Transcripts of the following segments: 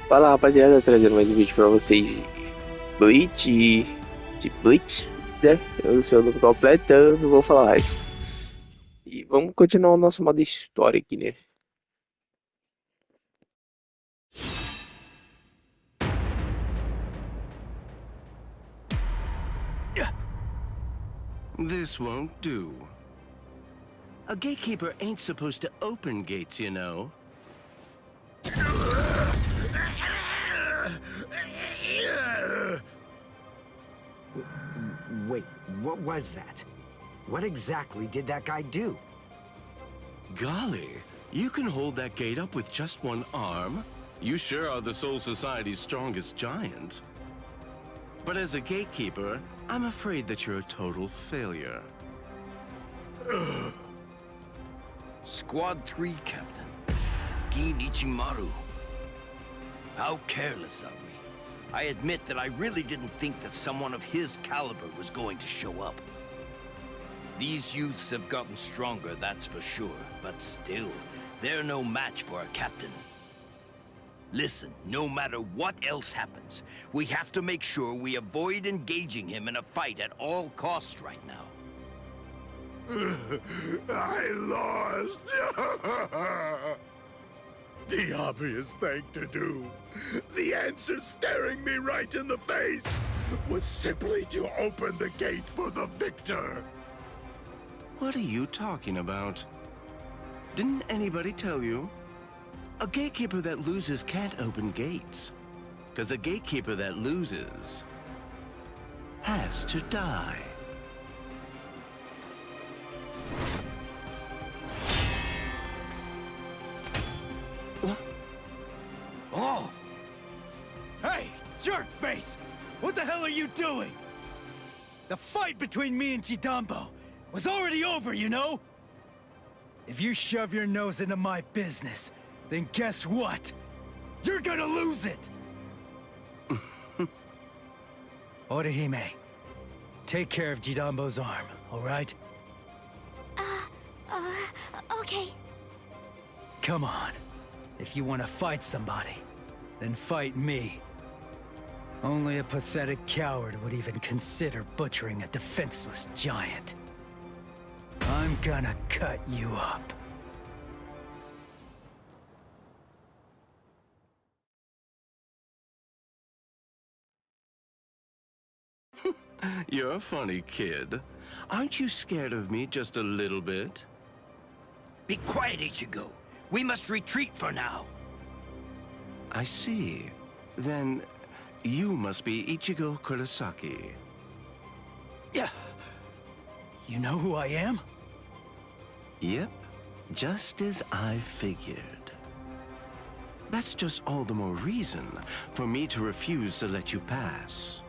Fala rapaziada, trazendo mais um vídeo pra vocês de Bleach, né? Eu não sei o nome completo, então eu não vou falar mais. E vamos continuar o nosso modo história aqui, né? This won't do. A gatekeeper ain't supposed to open gates, you know. Wait, what was that? What exactly did that guy do? Golly, you can hold that gate up with just one arm? You sure are the Soul Society's strongest giant. But as a gatekeeper, I'm afraid that you're a total failure. Squad 3, Captain. Gin Ichimaru. How careless of me. I admit that I really didn't think that someone of his caliber was going to show up. These youths have gotten stronger, that's for sure, but still, they're no match for a captain. Listen, no matter what else happens, we have to make sure we avoid engaging him in a fight at all costs right now. I lost! The obvious thing to do, the answer staring me right in the face, was simply to open the gate for the victor. What are you talking about? Didn't anybody tell you? A gatekeeper that loses can't open gates. 'Cause a gatekeeper that loses has to die. Oh! Hey, jerkface! What the hell are you doing? The fight between me and Jidambo was already over, you know? If you shove your nose into my business, then guess what? You're gonna lose it! Orihime, take care of Jidambo's arm, all right? Okay. Come on. If you want to fight somebody, then fight me. Only a pathetic coward would even consider butchering a defenseless giant. I'm gonna cut you up. You're a funny kid. Aren't you scared of me just a little bit? Be quiet, Ichigo. We must retreat for now. I see. Then you must be Ichigo Kurosaki. Yeah. You know who I am? Yep, just as I figured. That's just all the more reason for me to refuse to let you pass.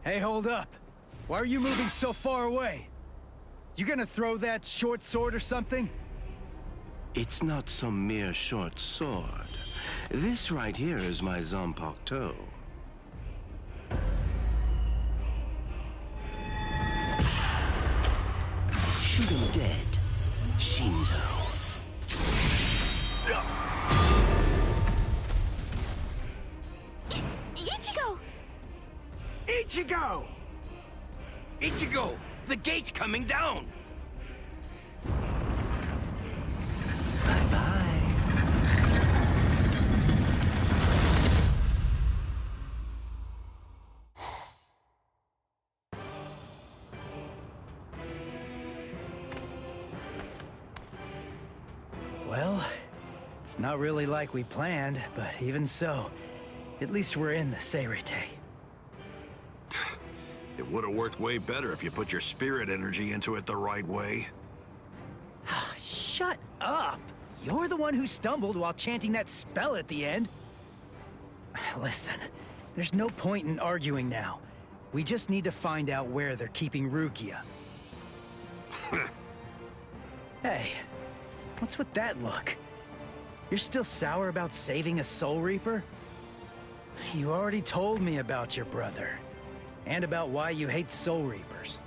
Hey, hold up. Why are you moving so far away? You gonna throw that short sword or something? It's not some mere short sword. This right here is my Zanpakuto. Shoot him dead, Shinzo. Ichigo! Ichigo! Ichigo! The gate's coming down! Bye-bye. Well, it's not really like we planned, but even so, at least we're in the Seirete. It would have worked way better if you put your spirit energy into it the right way. Shut up! You're the one who stumbled while chanting that spell at the end. Listen, there's no point in arguing now. We just need to find out where they're keeping Rukia. Hey, what's with that look? You're still sour about saving a Soul Reaper? You already told me about your brother. And about why you hate Soul Reapers.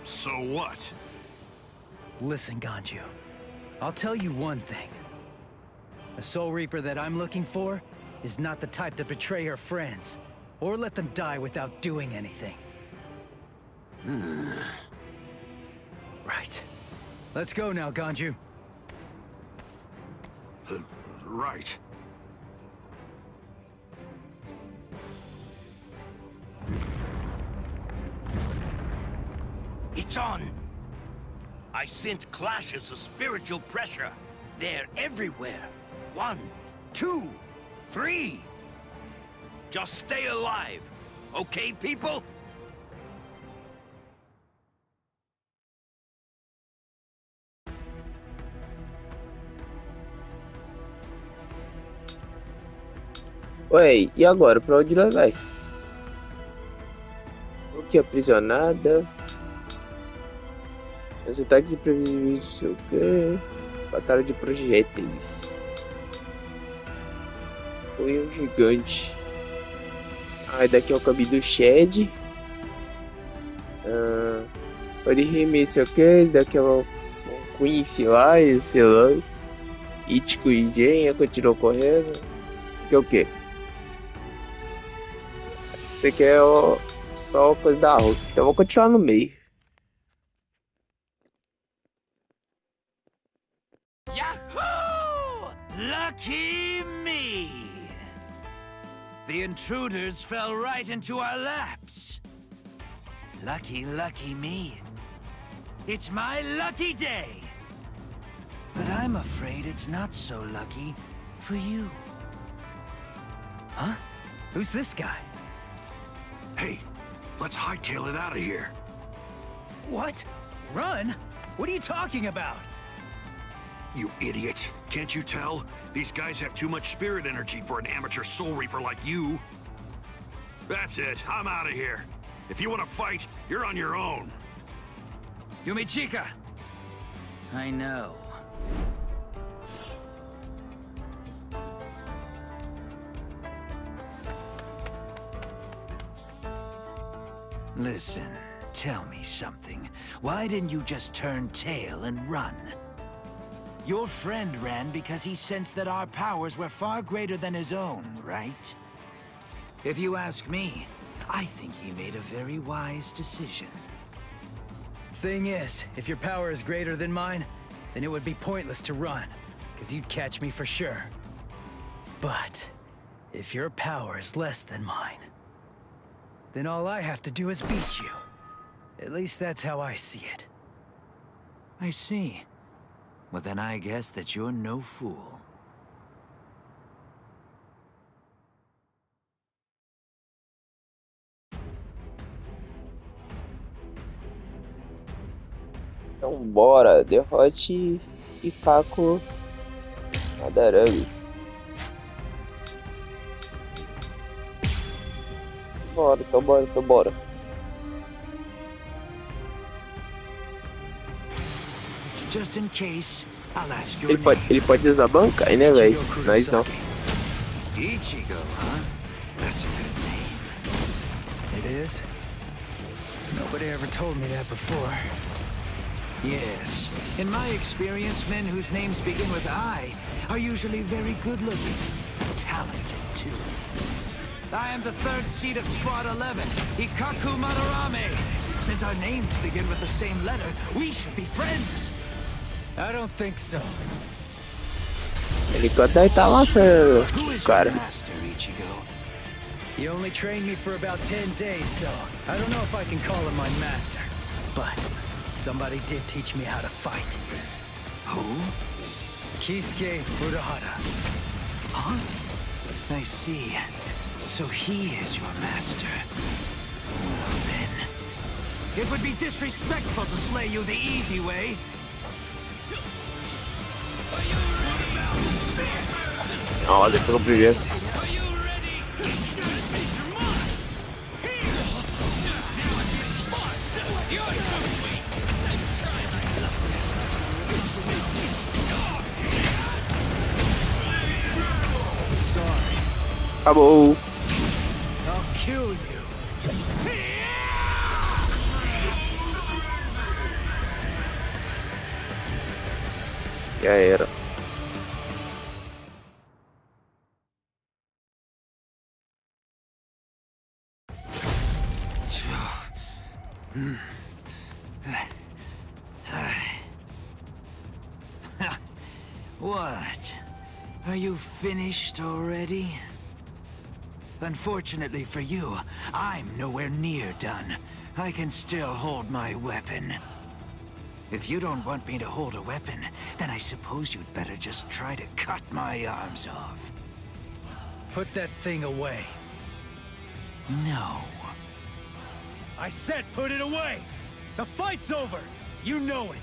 So what? Listen, Ganju. I'll tell you one thing. The Soul Reaper that I'm looking for is not the type to betray her friends, or let them die without doing anything. Right. Let's go now, Ganju. Right. It's on! I sense clashes of spiritual pressure. They're everywhere. 1, 2, 3. Just stay alive. Okay, people? Ué, e agora? Pra onde ela vai? O que? Aprisionada? Os ataques imprevisíveis do seu quê? Batalha de projéteis. Foi um gigante. Ah, daqui é o caminho do Shed. Pode remesso, ok? Daqui é o Quincy lá, esse lá. Ítico e Genha continuou correndo. Que é o quê? Isso daqui é só coisa da Hulk. Então eu vou continuar no meio. Yahoo! Lucky me! The intruders fell right into our laps. Lucky, lucky me. It's my lucky day. But I'm afraid it's not so lucky for you. Huh? Who's this guy? Hey, let's hightail it out of here. What? Run? What are you talking about? You idiot. Can't you tell? These guys have too much spirit energy for an amateur Soul Reaper like you. That's it. I'm out of here. If you want to fight, you're on your own. Yumichika! I know. Listen, tell me something. Why didn't you just turn tail and run? Your friend ran because he sensed that our powers were far greater than his own, right? If you ask me, I think he made a very wise decision. Thing is, if your power is greater than mine, then it would be pointless to run, because you'd catch me for sure. But if your power is less than mine, then all I have to do is beat you. At least that's how I see it. I see. Well, then I guess that you're no fool. Então bora, derrote Ikako Madarame. Bora. Just in case, I'll ask your Ele pode usar banca aí, né, velho? Nós não. Ichigo, huh? That's a good name. It is? Nobody ever told me that before. Yes. In my experience, men whose names begin with I are usually very good-looking. Talented, too. I am the third seed of Squad 11, Hikaku Madarame. Since our names begin with the same letter, we should be friends. I don't think so. Ele deve estar lançando, Who is cara. your master, Ichigo? He only trained me for about 10 days, so I don't know if I can call him my master. But somebody did teach me how to fight. Who? Kisuke Urahara. Huh? I see. So he is your master. Well then. It would be disrespectful to slay you the easy way. Olha, pelo primeiro. Sorry. Acabou. I'll kill you. Já era. What? Are you finished already? Unfortunately for you, I'm nowhere near done. I can still hold my weapon. If you don't want me to hold a weapon, then I suppose you'd better just try to cut my arms off. Put that thing away. No. I said put it away! The fight's over! You know it!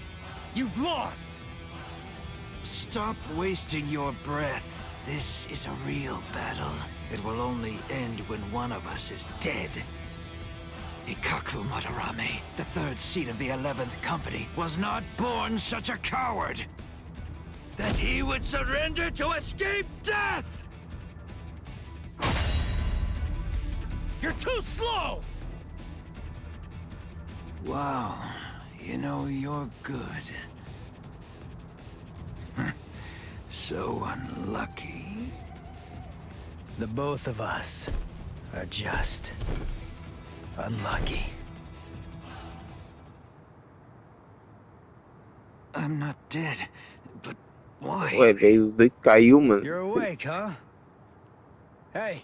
You've lost! Stop wasting your breath. This is a real battle. It will only end when one of us is dead. Ikaku Madarame, the third seat of the 11th Company, was not born such a coward that he would surrender to escape death! You're too slow! Wow, you know, you're good. So unlucky. The both of us are just unlucky. I'm not dead, but why? Ué, veio, caiu, mano. You're awake, huh? Hey,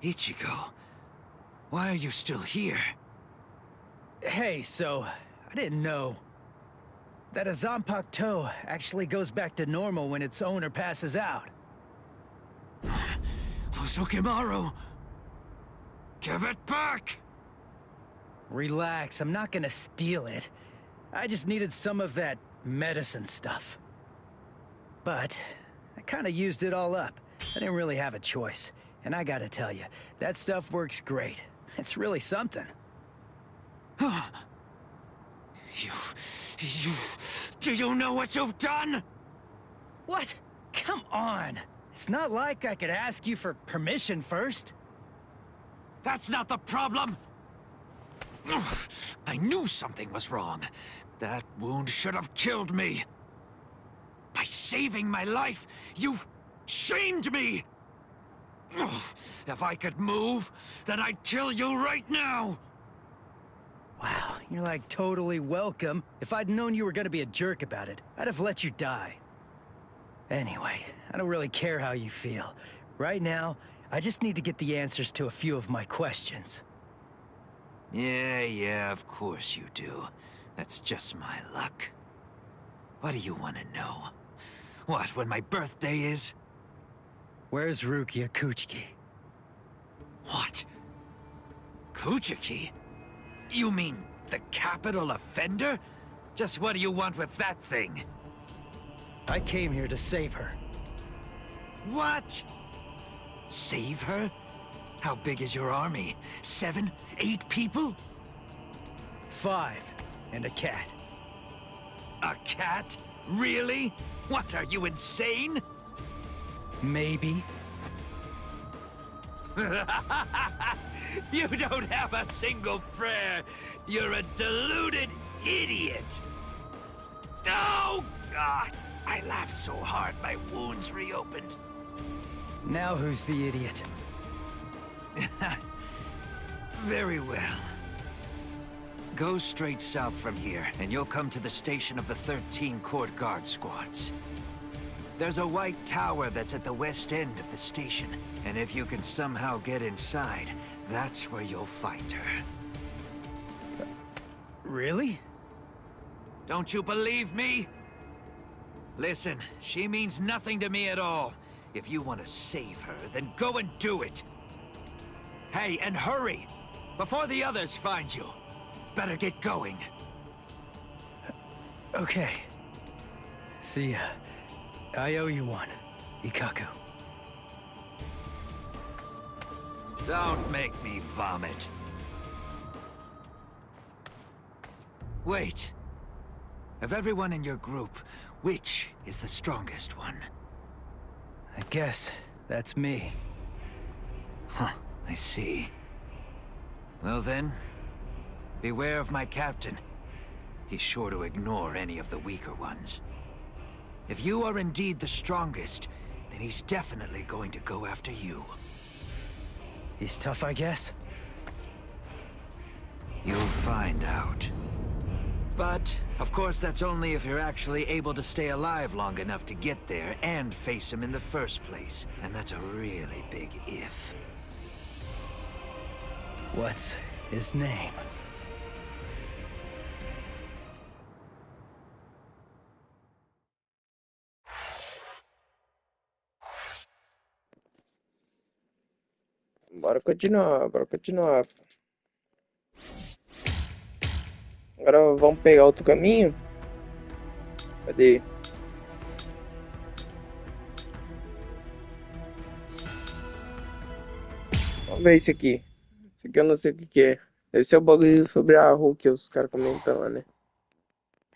Ichigo, why are you still here? hey, so I didn't know that a Zanpakuto actually goes back to normal when its owner passes out. Hosokimaru! Give it back! Relax, I'm not gonna steal it. I just needed some of that medicine stuff. But I kinda used it all up. I didn't really have a choice. And I gotta tell you, that stuff works great. It's really something. Do you know what you've done? What? Come on! It's not like I could ask you for permission first. That's not the problem! I knew something was wrong. That wound should have killed me. By saving my life, you've shamed me! If I could move, then I'd kill you right now! Wow, you're like totally welcome. If I'd known you were gonna be a jerk about it, I'd have let you die. Anyway, I don't really care how you feel. Right now, I just need to get the answers to a few of my questions. Yeah, of course you do. That's just my luck. What do you want to know? What, when my birthday is? Where's Rukia Kuchiki? What? Kuchiki? You mean the capital offender? Just what do you want with that thing? I came here to save her. What? Save her? How big is your army? 7, 8 people? 5, and a cat. A cat? Really? What, are you insane? Maybe. You don't have a single prayer. You're a deluded idiot. Oh, God. I laughed so hard my wounds reopened. Now who's the idiot? Very well. Go straight south from here, and you'll come to the station of the 13 Court Guard squads. There's a white tower that's at the west end of the station, and if you can somehow get inside, that's where you'll find her. Really? Don't you believe me? Listen, she means nothing to me at all. If you want to save her, then go and do it. Hey, and hurry! Before the others find you. Better get going. Okay. See ya. I owe you one, Ikaku. Don't make me vomit. Wait. Of everyone in your group, which is the strongest one? I guess that's me. Huh, I see. Well then, beware of my captain. he's sure to ignore any of the weaker ones. If you are indeed the strongest, then he's definitely going to go after you. He's tough, I guess? You'll find out. But, of course, that's only if you're actually able to stay alive long enough to get there and face him in the first place. And that's a really big if. What's his name? Bora continuar, bora continuar. Agora vamos pegar outro caminho. Cadê? Vamos ver esse aqui. Esse aqui eu não sei o que que é. Deve ser o bagulho sobre a Hulk que os caras comentam lá, né?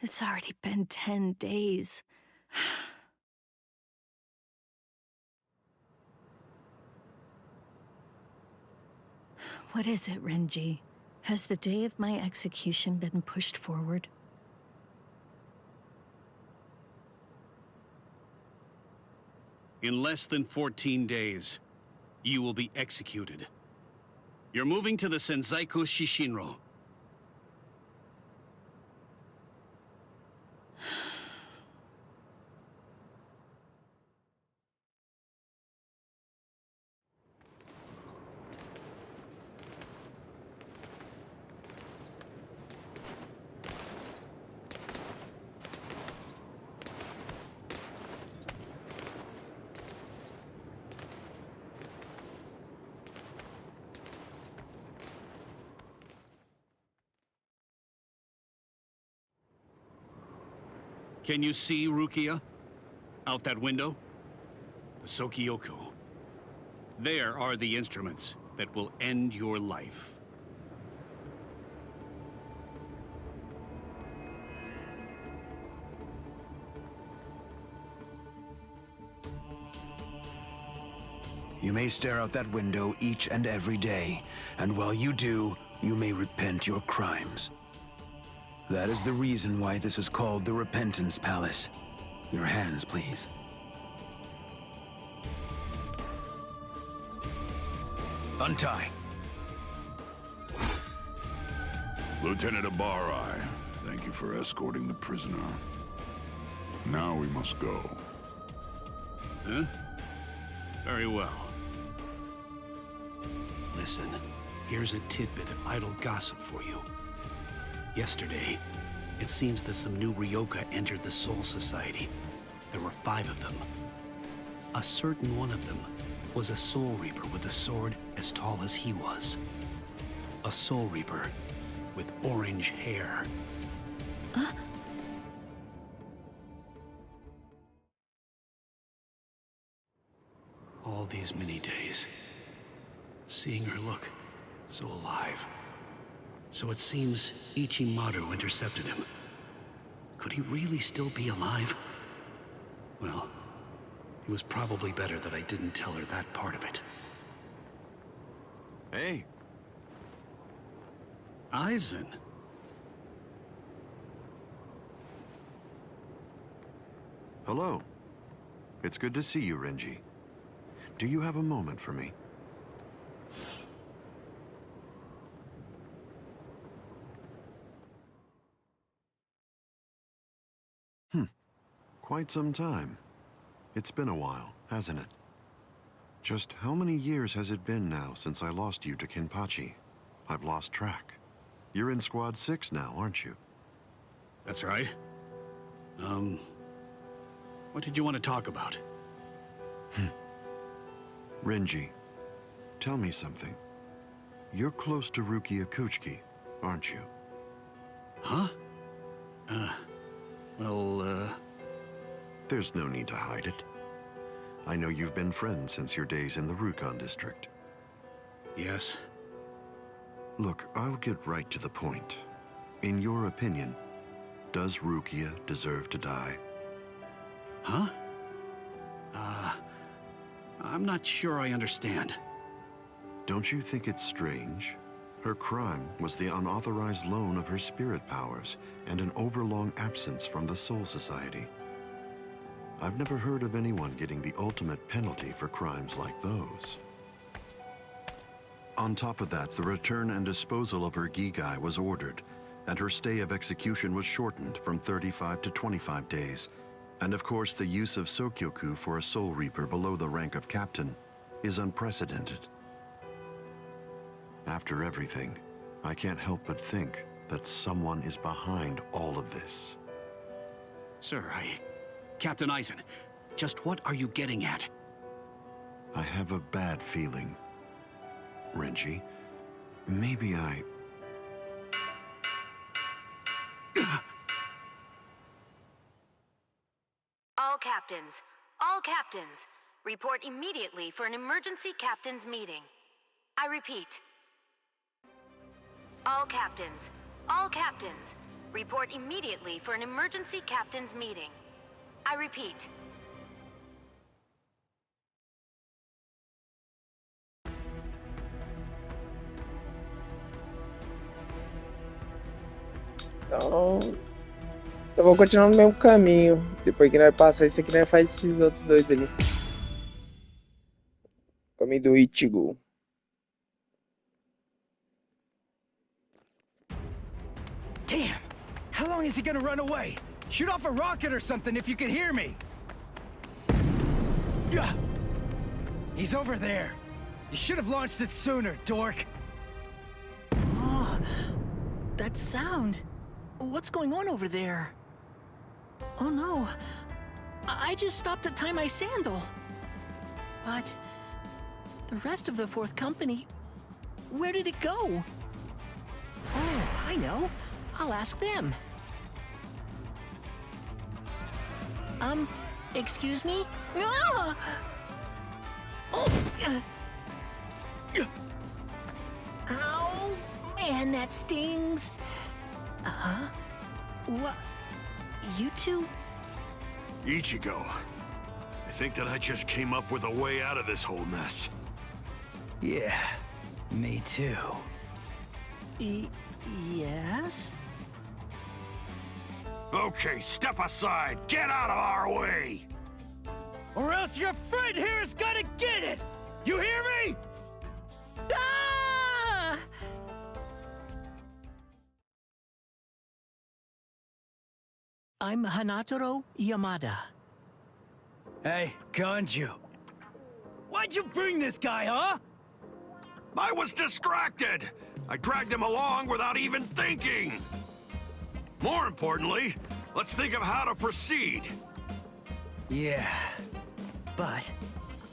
It's already been 10 days. What is it, Renji? Has the day of my execution been pushed forward? In less than 14 days, you will be executed. You're moving to the Senzaiku Shishinro. Can you see Rukia? Out that window? The Sokioku. There are the instruments that will end your life. You may stare out that window each and every day, and while you do, you may repent your crimes. That is the reason why this is called the Repentance Palace. Your hands, please. Untie. Lieutenant Abari, thank you for escorting the prisoner. Now we must go. Huh? Very well. Listen, here's a tidbit of idle gossip for you. Yesterday, it seems that some new Ryoka entered the Soul Society. There were 5 of them. A certain one of them was a Soul Reaper with a sword as tall as he was. A Soul Reaper with orange hair. All these many days, seeing her look so alive. So it seems Ichimaru intercepted him. Could he really still be alive? Well, it was probably better that I didn't tell her that part of it. Hey, Aizen. hello. It's good to see you, Renji. Do you have a moment for me? Quite some time. It's been a while, hasn't it? Just how many years has it been now since I lost you to Kenpachi? I've lost track. You're in Squad 6 now, aren't you? That's right. What did you want to talk about? Renji, tell me something. You're close to Rukia Kuchiki, aren't you? Huh? There's no need to hide it. I know you've been friends since your days in the Rukon district. Yes. Look, I'll get right to the point. In your opinion, does Rukia deserve to die? Huh? I'm not sure I understand. Don't you think it's strange? Her crime was the unauthorized loan of her spirit powers and an overlong absence from the Soul Society. I've never heard of anyone getting the ultimate penalty for crimes like those. On top of that, the return and disposal of her Gigai was ordered, and her stay of execution was shortened from 35 to 25 days. And of course, the use of Sokyoku for a Soul Reaper below the rank of captain is unprecedented. After everything, I can't help but think that someone is behind all of this. Sir, Captain Eisen, just what are you getting at? I have a bad feeling. Renji, maybe I... All captains, report immediately for an emergency captain's meeting. I repeat. All captains, report immediately for an emergency captain's meeting. I repeat. Então, eu vou continuar no mesmo caminho. Depois que nós passar isso aqui, nós faz esses outros dois ali. Caminho do Ichigo. Damn! How long is he gonna run away? Shoot off a rocket or something if you can hear me! Yeah. He's over there. You should have launched it sooner, dork. Oh, that sound. What's going on over there? Oh no. I just stopped to tie my sandal. But the rest of the fourth company, where did it go? Oh, I know. I'll ask them. Excuse me? Ah! Oh! Ow! Man, that stings. Uh-huh. What? You two? Ichigo, I think that I just came up with a way out of this whole mess. Yeah, me too. Yes? Okay, step aside. Get out of our way. Or else your friend here is gonna get it! You hear me? Ah! I'm Hanataro Yamada. Hey, Ganju. Why'd you bring this guy, huh? I was distracted. I dragged him along without even thinking. More importantly, let's think of how to proceed. Yeah, but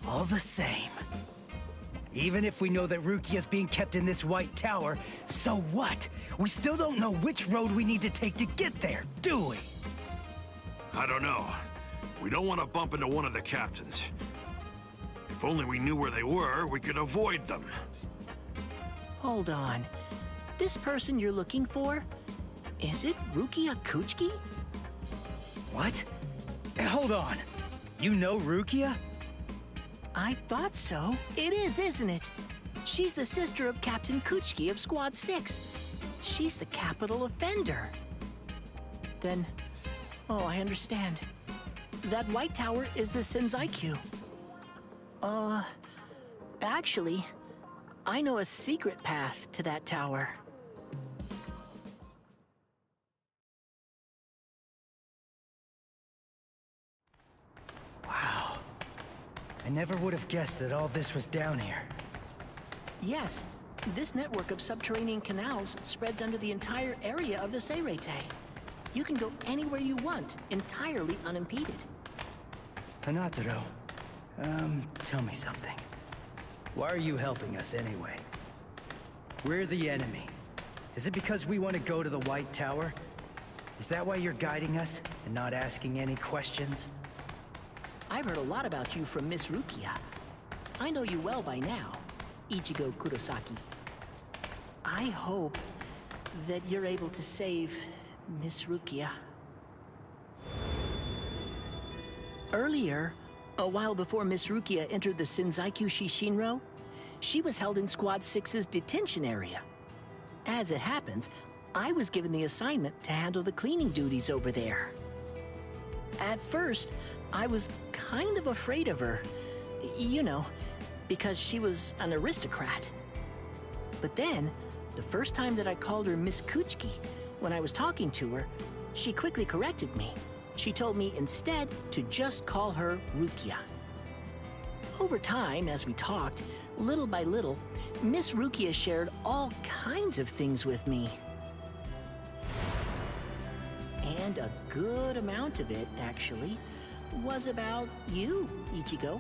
all the same. Even if we know that Rukia's being kept in this White Tower, so what? We still don't know which road we need to take to get there, do we? I don't know. We don't want to bump into one of the captains. If only we knew where they were, we could avoid them. Hold on. This person you're looking for? Is it Rukia Kuchiki? What? Hey, hold on. You know Rukia? I thought so. It is, isn't it? She's the sister of Captain Kuchiki of Squad 6. She's the capital offender. Then, oh, I understand. That White Tower is the Senzaiku. Actually, I know a secret path to that tower. Wow. I never would have guessed that all this was down here. Yes, this network of subterranean canals spreads under the entire area of the Seirete. You can go anywhere you want, entirely unimpeded. Hanataro, tell me something. Why are you helping us anyway? We're the enemy. Is it because we want to go to the White Tower? Is that why you're guiding us and not asking any questions? I've heard a lot about you from Miss Rukia. I know you well by now, Ichigo Kurosaki. I hope that you're able to save Miss Rukia. Earlier, a while before Miss Rukia entered the Senzaiku Shishinro, she was held in Squad 6's detention area. As it happens, I was given the assignment to handle the cleaning duties over there. At first, I was kind of afraid of her, you know, because she was an aristocrat. But then, the first time that I called her Miss Kuchki, when I was talking to her, she quickly corrected me. She told me instead to just call her Rukia. Over time, as we talked, little by little, Miss Rukia shared all kinds of things with me. And a good amount of it, actually, was about you, Ichigo.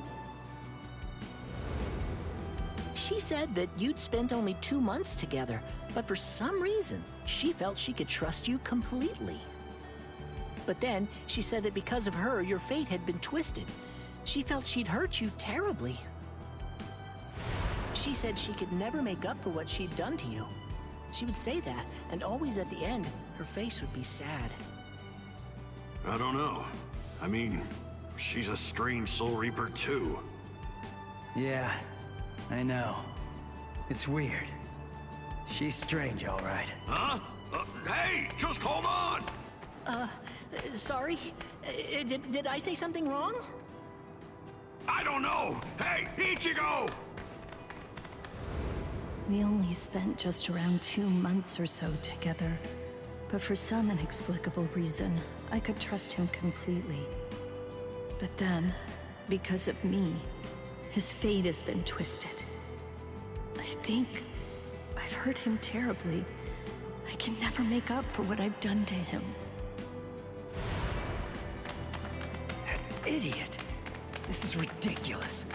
She said that you'd spent only 2 months together, but for some reason, she felt she could trust you completely. But then, she said that because of her, your fate had been twisted. She felt she'd hurt you terribly. She said she could never make up for what she'd done to you. She would say that, and always at the end, her face would be sad. I don't know. I mean, she's a strange Soul Reaper too. Yeah, I know. It's weird. She's strange, all right. Huh? Hey, just hold on! Sorry? Did I say something wrong? I don't know! Hey, Ichigo! We only spent just around 2 months or so together, but for some inexplicable reason, I could trust him completely. But then, because of me, his fate has been twisted. I think I've hurt him terribly. I can never make up for what I've done to him. That idiot! This is ridiculous.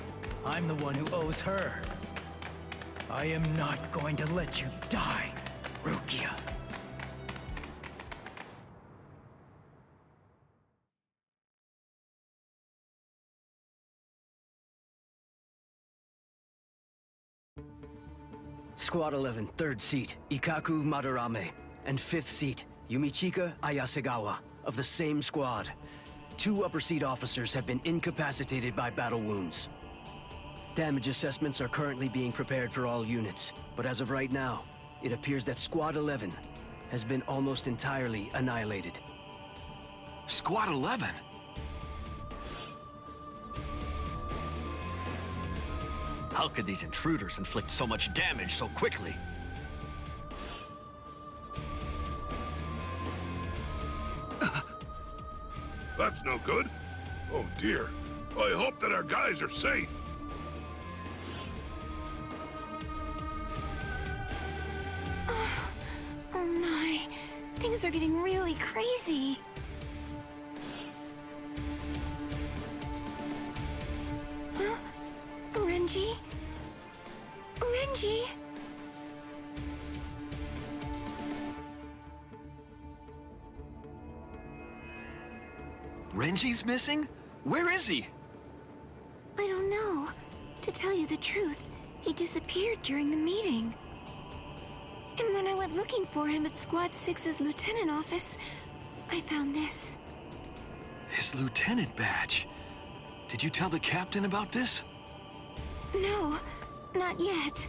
I'm the one who owes her. I am not going to let you die, Rukia. Squad 11, 3rd seat, Ikaku Madarame, and 5th seat, Yumichika Ayasegawa, of the same squad. 2 upper seat officers have been incapacitated by battle wounds. Damage assessments are currently being prepared for all units, but as of right now, it appears that Squad 11 has been almost entirely annihilated. Squad 11? How could these intruders inflict so much damage so quickly? That's no good. Oh dear. I hope that our guys are safe. Oh my, things are getting really crazy. Huh? Renji? Renji? Renji's missing? Where is he? I don't know. To tell you the truth, he disappeared during the meeting. And when I went looking for him at Squad 6's lieutenant office, I found this. His lieutenant badge. Did you tell the captain about this? No, not yet.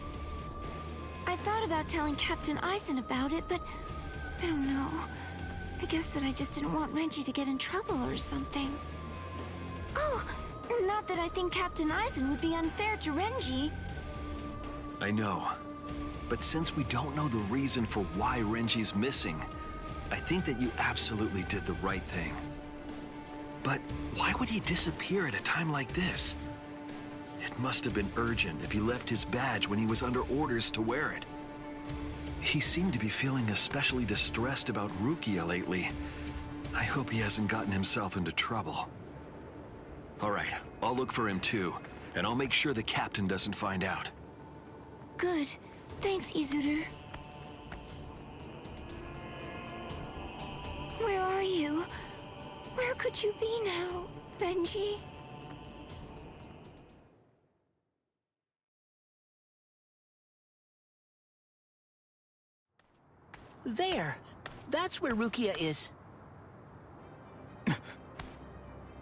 I thought about telling Captain Eisen about it, but I don't know. I guess that I just didn't want Renji to get in trouble or something. Oh, not that I think Captain Eisen would be unfair to Renji. I know. But since we don't know the reason for why Renji's missing, I think that you absolutely did the right thing. But why would he disappear at a time like this? It must have been urgent if he left his badge when he was under orders to wear it. He seemed to be feeling especially distressed about Rukia lately. I hope he hasn't gotten himself into trouble. All right, I'll look for him too, and I'll make sure the captain doesn't find out. Good. Thanks, Izuru. Where are you? Where could you be now, Renji? There! That's where Rukia is.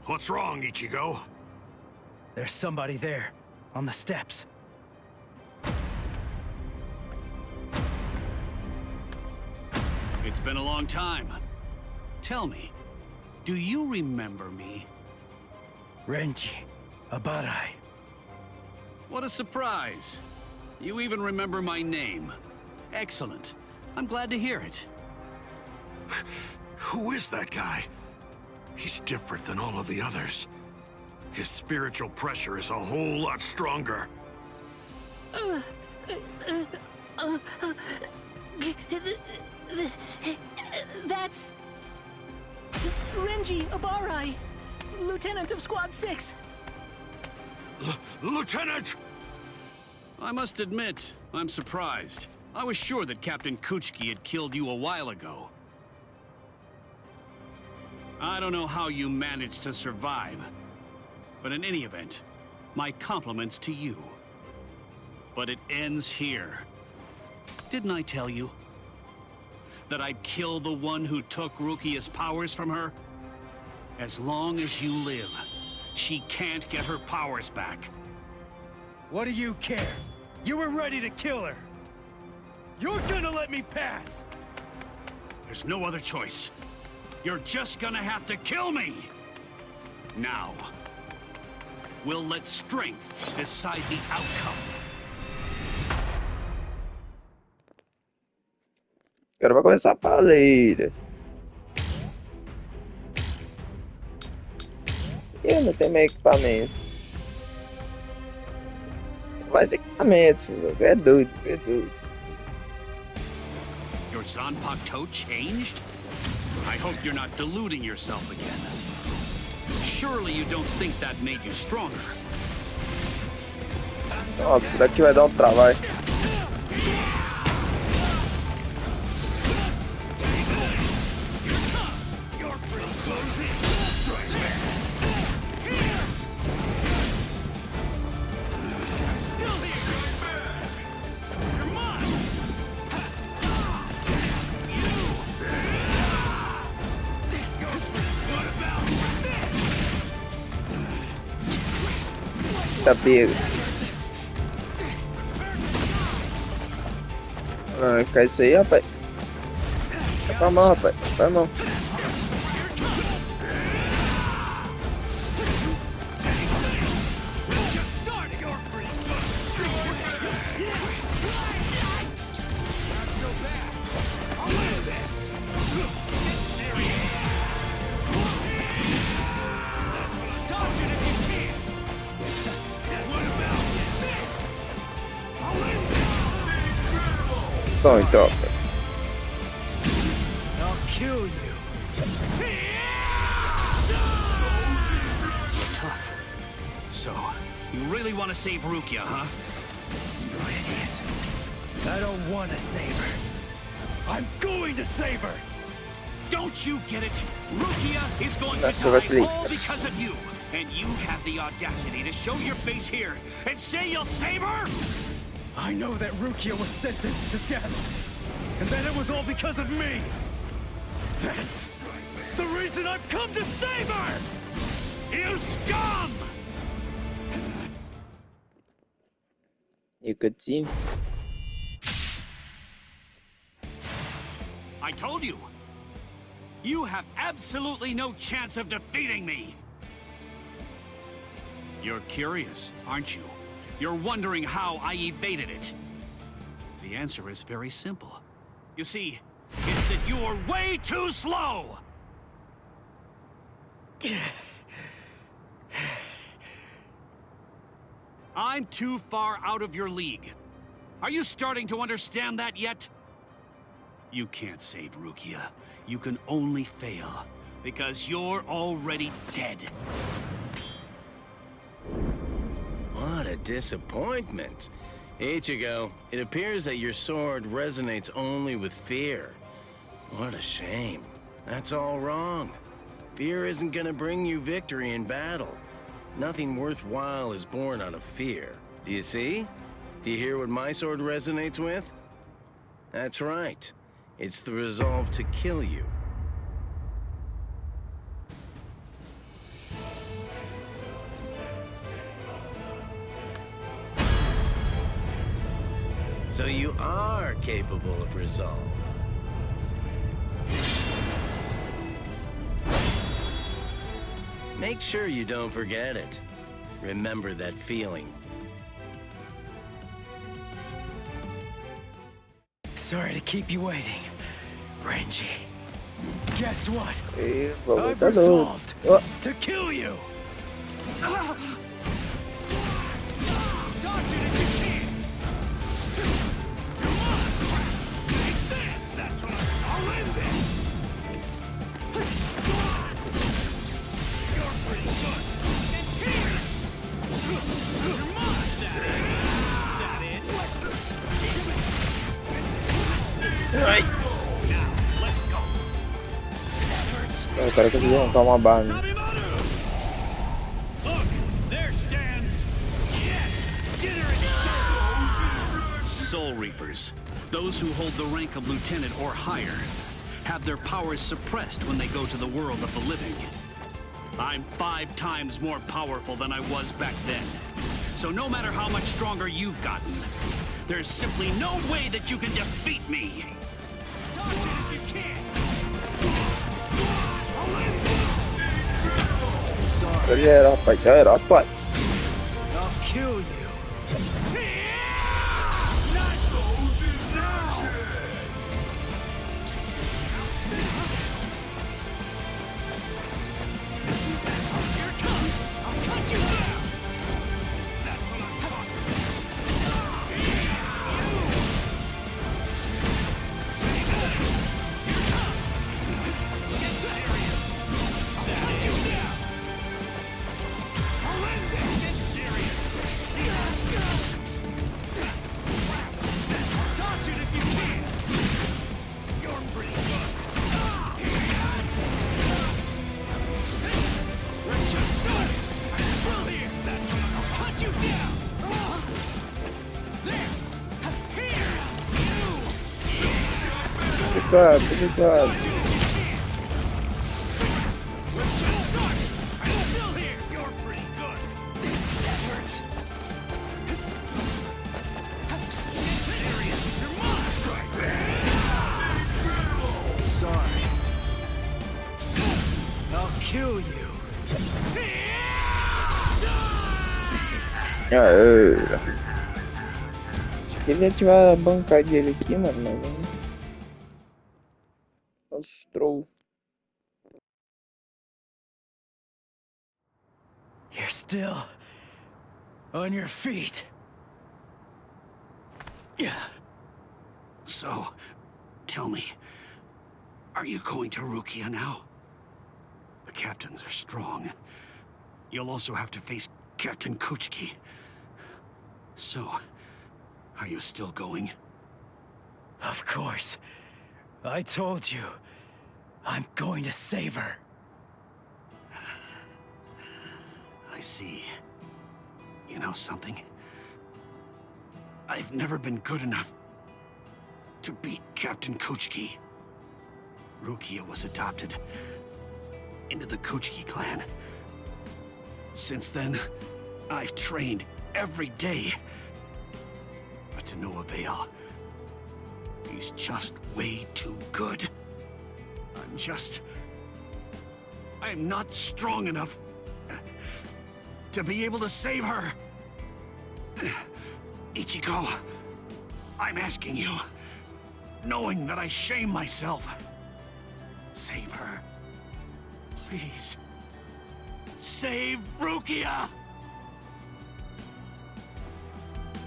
What's wrong, Ichigo? There's somebody there, on the steps. It's been a long time. Tell me, do you remember me? Renji, Abarai. What a surprise. You even remember my name. Excellent. I'm glad to hear it. Who is that guy? He's different than all of the others. His spiritual pressure is a whole lot stronger. That's... Renji Abarai, Lieutenant of Squad 6. Lieutenant! I must admit, I'm surprised. I was sure that Captain Kuchiki had killed you a while ago. I don't know how you managed to survive, but in any event, my compliments to you. But it ends here. Didn't I tell you that I'd kill the one who took Rukia's powers from her? As long as you live, she can't get her powers back. What do you care? You were ready to kill her. You're gonna let me pass! There's no other choice. You're just gonna have to kill me! Now, we'll let strength decide the outcome. Agora vai começar a paleira. Eu não tenho meu equipamento. Vai ser equipamento, filho. É doido, é doido. Your Zanpakuto changed? I hope you're not deluding yourself again. Surely you don't think that made you stronger. Nossa, isso daqui vai dar um trabalho. Tá pego. Ah, vai ficar isso aí, rapaz. Vai pra mão, rapaz. Vai pra mão. Bom, então. I'll kill you. Tough. So, you really want to save Rukia, huh? You idiot. I don't want to save her. I'm going to save her! Don't you get it? Rukia is going That's to die seriously. all because of you. And you have the audacity to show your face here and say you'll save her? I know that Rukia was sentenced to death, and that it was all because of me. That's the reason I've come to save her! You scum! You could see. I told you. You have absolutely no chance of defeating me. You're curious, aren't you? You're wondering how I evaded it. The answer is very simple. You see, it's that you're way too slow! I'm too far out of your league. Are you starting to understand that yet? You can't save Rukia. You can only fail, because you're already dead. What a disappointment. Ichigo, it appears that your sword resonates only with fear. What a shame. That's all wrong. Fear isn't gonna bring you victory in battle. Nothing worthwhile is born out of fear. Do you see? Do you hear what my sword resonates with? That's right. It's the resolve to kill you. So you are capable of resolve. Make sure you don't forget it. Remember that feeling. Sorry to keep you waiting, Renji. Guess what? E vamos I've lutar novo. resolved Ó, to kill you. ai. O cara conseguiu arrancar uma barra. Né? Soul Reapers, those who hold the rank of lieutenant or higher, have their powers suppressed when they go to the world of the living. I'm 5 times more powerful than I was back then. So no matter how much stronger you've gotten, there's simply no way that you can defeat me. Já era, rapaz, já era, rapaz. I'll kill you. Obrigado, obrigado. Sorry. I'll kill you. Queria ativar a bancada dele aqui, mano, mas não mostrou. You're still on your feet. Yeah. So, tell me, are you going to Rukia now? The captains are strong. You'll also have to face Captain Kuchiki. So, are you still going? Of course. I told you. I'm going to save her. I see. You know something? I've never been good enough to beat Captain Kuchiki. Rukia was adopted into the Kuchiki clan. Since then, I've trained every day. But to no avail. He's just way too good. I'm not strong enough to be able to save her. Ichigo, I'm asking you, knowing that I shame myself, save her. Please. Save Rukia!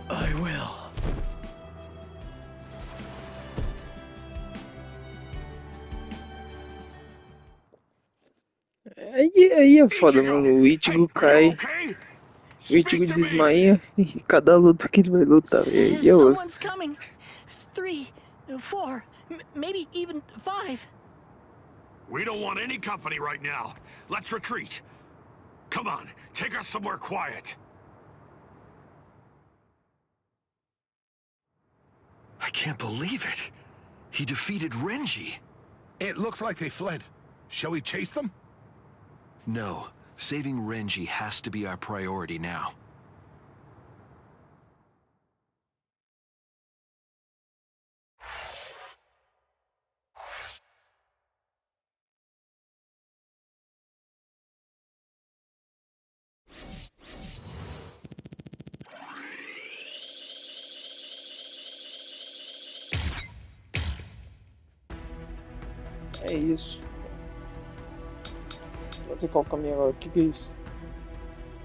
I will. Aí é foda, mano. O Ichigo cai. O Ichigo desmaia. E cada luta que ele vai lutar. E aí é osso. Someone's coming. 3, 4, maybe even 5. We don't want any company right now. Let's retreat. Come on, take us somewhere quiet. I can't believe it. He defeated Renji. It looks like they fled. Shall we chase them? No. Saving Renji has to be our priority now. É isso. Não sei qual caminho agora. O que é isso?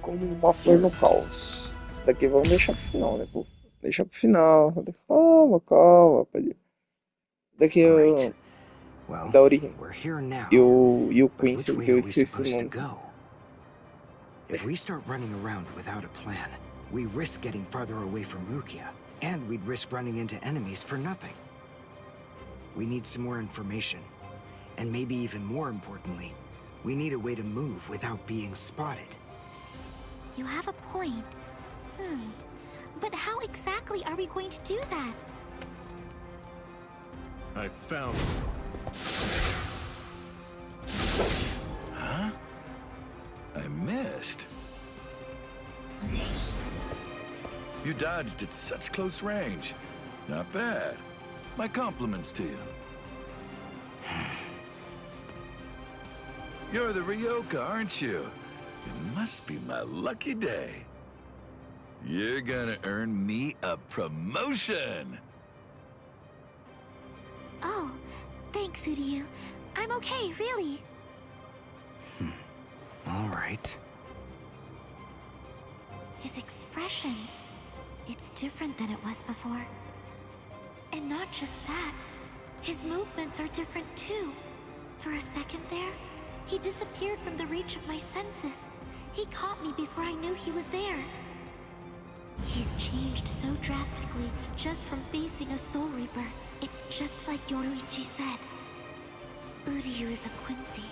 Como uma flor no caos. Isso daqui vamos deixar pro final, né, pô? Deixa pro final. Calma, calma, rapaz. Daqui eu... Well, Da origem. we're here now. E o But which Quincy, way que eu are we esqueci o supposed to nome. go? If we start running around without a plan, we risk getting farther away from Rukia, and we'd risk running into enemies for nothing. We need some more information, and maybe even more importantly, we need a way to move without being spotted. You have a point. But how exactly are we going to do that? I found it. Huh? I missed. You dodged at such close range. Not bad. My compliments to you. You're the Ryoka, aren't you? It must be my lucky day. You're gonna earn me a promotion! Oh, thanks, Uryu. I'm okay, really. All right. His expression, it's different than it was before. And not just that, his movements are different too. For a second there, he disappeared from the reach of my senses. He caught me before I knew he was there. He's changed so drastically just from facing a Soul Reaper. It's just like Yoruichi said. Uryu is a Quincy.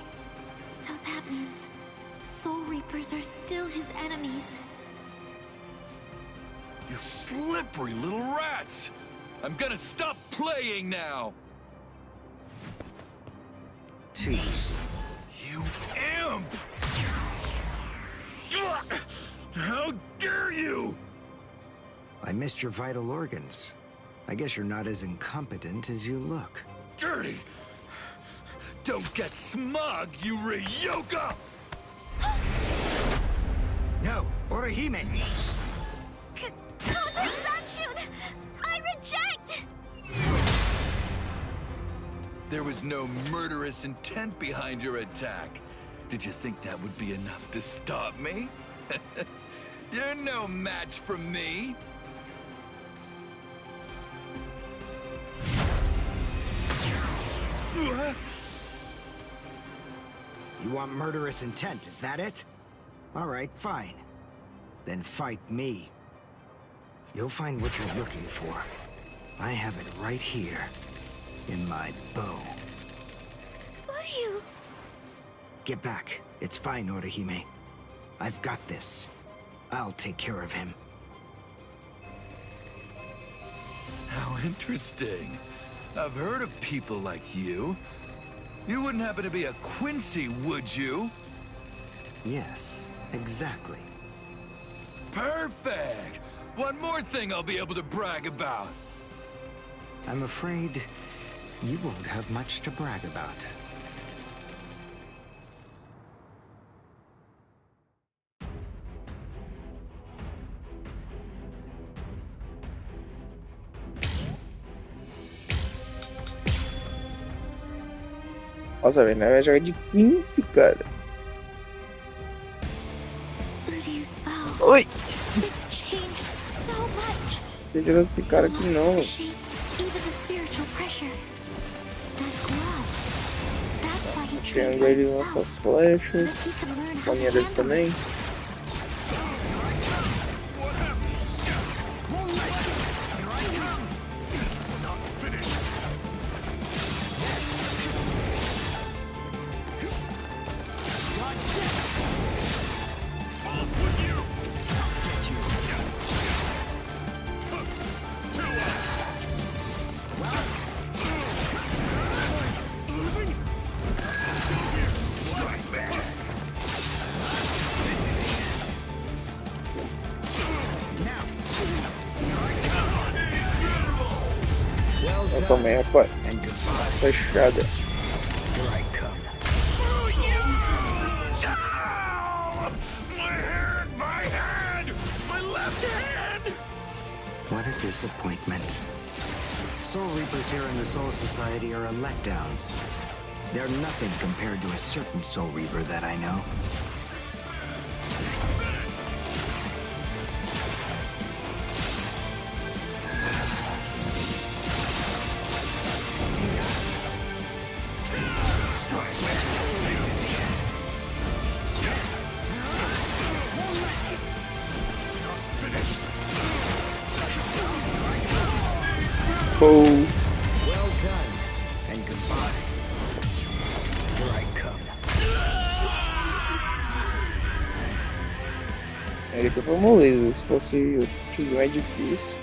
So that means Soul Reapers are still his enemies. You slippery little rats! I'm gonna stop playing now! You imp! How dare you! I missed your vital organs. I guess you're not as incompetent as you look. Dirty! Don't get smug, you Ryoka! No, Orihime! Counter Sanshun! I reject! There was no murderous intent behind your attack. Did you think that would be enough to stop me? You're no match for me. You want murderous intent, is that it? All right, fine. Then fight me. You'll find what you're looking for. I have it right here, in my bow. Uryu! Get back. It's fine, Orihime. I've got this. I'll take care of him. How interesting. I've heard of people like you. You wouldn't happen to be a Quincy, would you? Yes, exactly. Perfect! One more thing I'll be able to brag about. I'm afraid you won't have much to brag about. Nossa, velho, não vai jogar de Quincy, cara. Uryu's bow. Oi! It's changed so much. Você jogando esse cara aqui não. Shape, even the spiritual pressure. That glove. That's why he trained Triângulo by ele himself. nossas flechas. So that he can learn how to Bolinha dele handle também. Eu também, rapaz. Fechada. What a disappointment. Soul Reapers here in the Soul Society are a letdown. They're nothing compared to a certain Soul Reaper that I know. Oh. Well done, and goodbye. Here I come. Ele foi pra moleza, se fosse outro time mais difícil.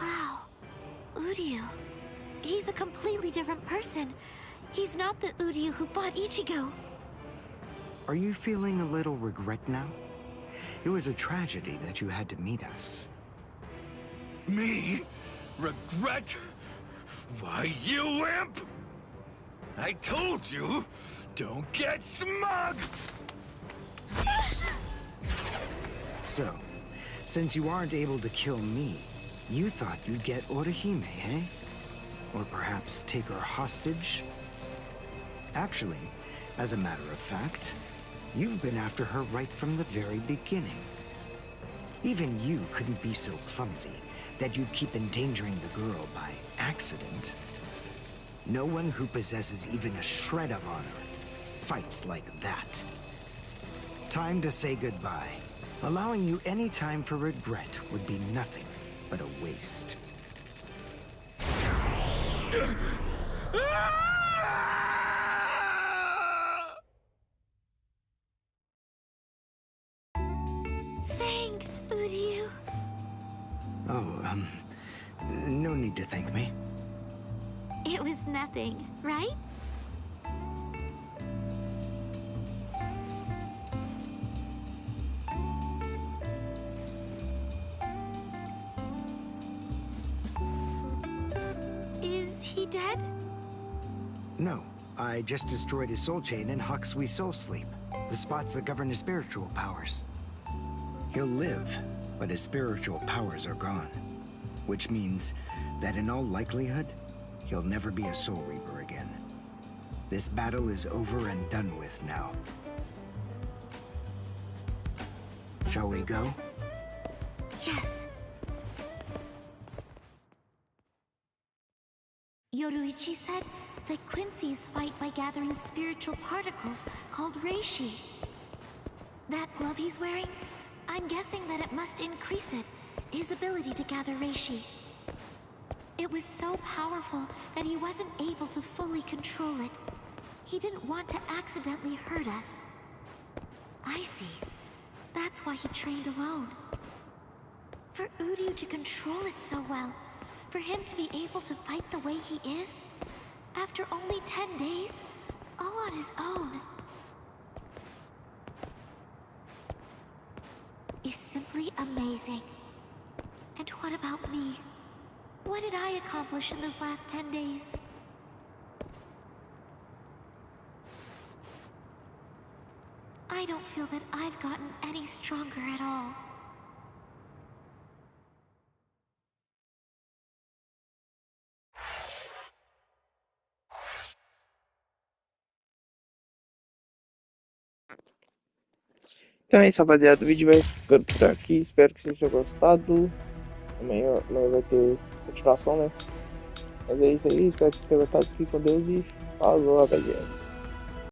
Wow. Uryu. He's a completely different person. He's not the Uryu who fought Ichigo. Are you feeling a little regret now? It was a tragedy that you had to meet us. Me? Regret? Why, you imp! I told you, don't get smug! So, since you aren't able to kill me, you thought you'd get Orihime, eh? Or perhaps take her hostage? Actually, as a matter of fact, you've been after her right from the very beginning. Even you couldn't be so clumsy that you'd keep endangering the girl by accident. No one who possesses even a shred of honor fights like that. Time to say goodbye. Allowing you any time for regret would be nothing but a waste. Thanks, Uryu. Oh, no need to thank me. It was nothing, right? Is he dead? No, I just destroyed his soul chain in Hakusui Soul Sleep, the spots that govern his spiritual powers. He'll live, but his spiritual powers are gone. Which means that in all likelihood, he'll never be a Soul Reaper again. This battle is over and done with now. Shall we go? Yes. Yoruichi said that Quincy's fight by gathering spiritual particles called Reishi. That glove he's wearing, I'm guessing that it must increase it, his ability to gather Reishi. It was so powerful that he wasn't able to fully control it. He didn't want to accidentally hurt us. I see. That's why he trained alone. For Uryu to control it so well, for him to be able to fight the way he is, after only 10 days, all on his own, is simply amazing. And what about me? What did I accomplish in those last 10 days? I don't feel that I've gotten any stronger at all. Então é isso, rapaziada. O vídeo vai ficando por aqui. Espero que vocês tenham gostado. Amanhã vai ter continuação, né? Mas é isso aí. Espero que vocês tenham gostado. Fique com Deus e falou, rapaziada.